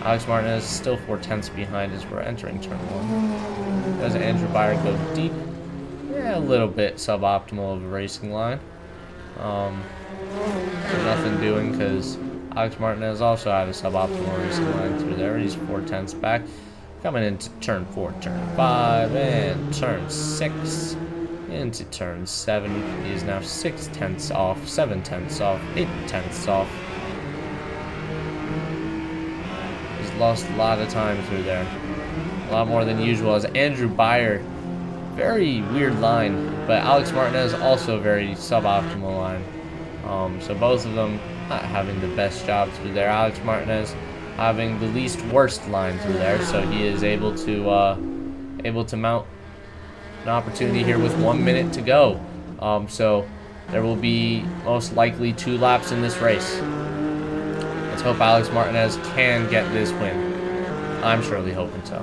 Alex Martinez is still 4/10 behind as we're entering turn 1. Does Andrew Byer go deep? Yeah, a little bit suboptimal of a racing line. Nothing doing because Alex Martinez also had a suboptimal racing line through there. He's 4/10 back. Coming into turn 4, turn 5, and turn 6. Into turn 7. He is now 6/10 off, 7/10 off, 8/10 off. He's lost a lot of time through there. A lot more than usual as Andrew Byer. Very weird line, but Alex Martinez also a very suboptimal line. So both of them not having the best job through there. Alex Martinez having the least worst line through there, so he is able to mount an opportunity here with 1 minute to go. So there will be most likely 2 laps in this race. Let's hope Alex Martinez can get this win. I'm surely hoping so.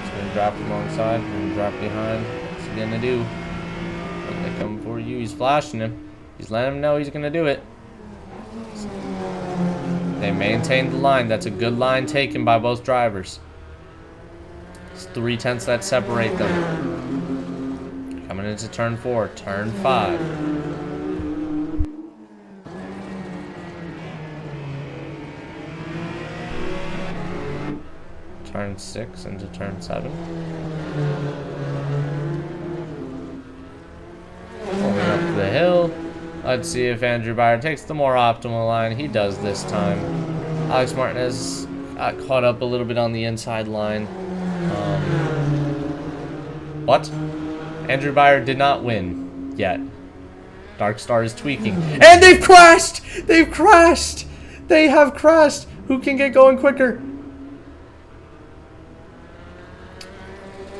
He's going to drop alongside and drop behind. What's he going to do? When they come for you, he's flashing him. He's letting him know he's going to do it. They maintained the line. That's a good line taken by both drivers. It's 0.3 that separate them. Coming into turn 4, turn 5. Turn 6 into turn 7. Pulling up the hill. Let's see if Andrew Byer takes the more optimal line. He does this time. Alex Martinez got caught up a little bit on the inside line. What? Andrew Byer did not win yet. Dark Star is tweaking. And they've crashed! They've crashed! They have crashed! Who can get going quicker?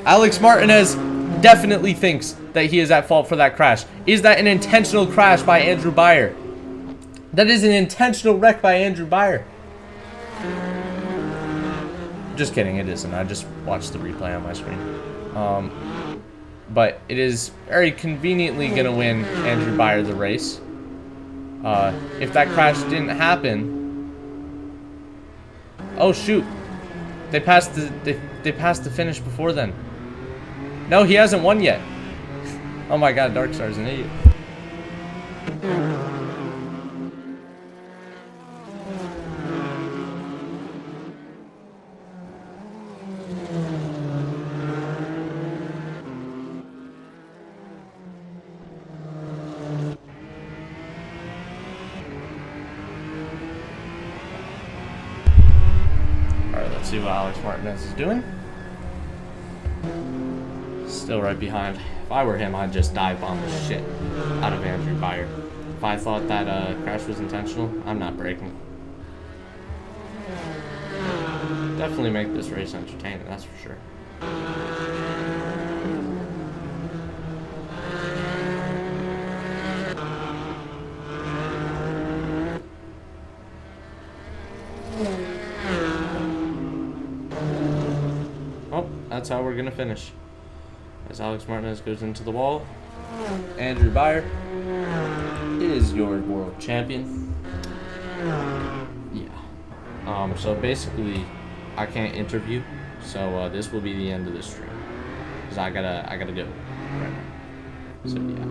Alex Martinez definitely thinks that he is at fault for that crash. Is that an intentional crash by Andrew Byer? That is an intentional wreck by Andrew Byer. Just kidding, it isn't. I just watched the replay on my screen. But it is very conveniently going to win Andrew Byer the race. If that crash didn't happen... Oh, shoot. They passed the finish before then. No, he hasn't won yet. Oh my god, Darkstar's an idiot. Alright, let's see what Alex Martinez is doing. Still right behind. If I were him, I'd just dive bomb the shit out of Andrew Byer. If I thought that crash was intentional, I'm not braking. Definitely make this race entertaining, that's for sure. Oh, that's how we're gonna finish. As Alex Martinez goes into the wall, Andrew Byer is your world champion. Yeah. So basically, I can't interview, so this will be the end of the stream because I gotta go right now. So yeah.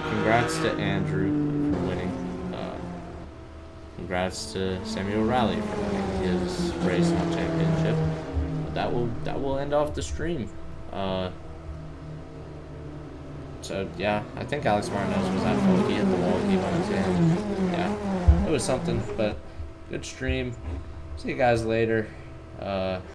Congrats to Andrew for winning. Congrats to Samuel Raleigh for winning his race and championship. That will end off the stream. So yeah, I think Alex Martinez was at fault. He hit the wall. He went in. Yeah, it was something. But good stream. See you guys later.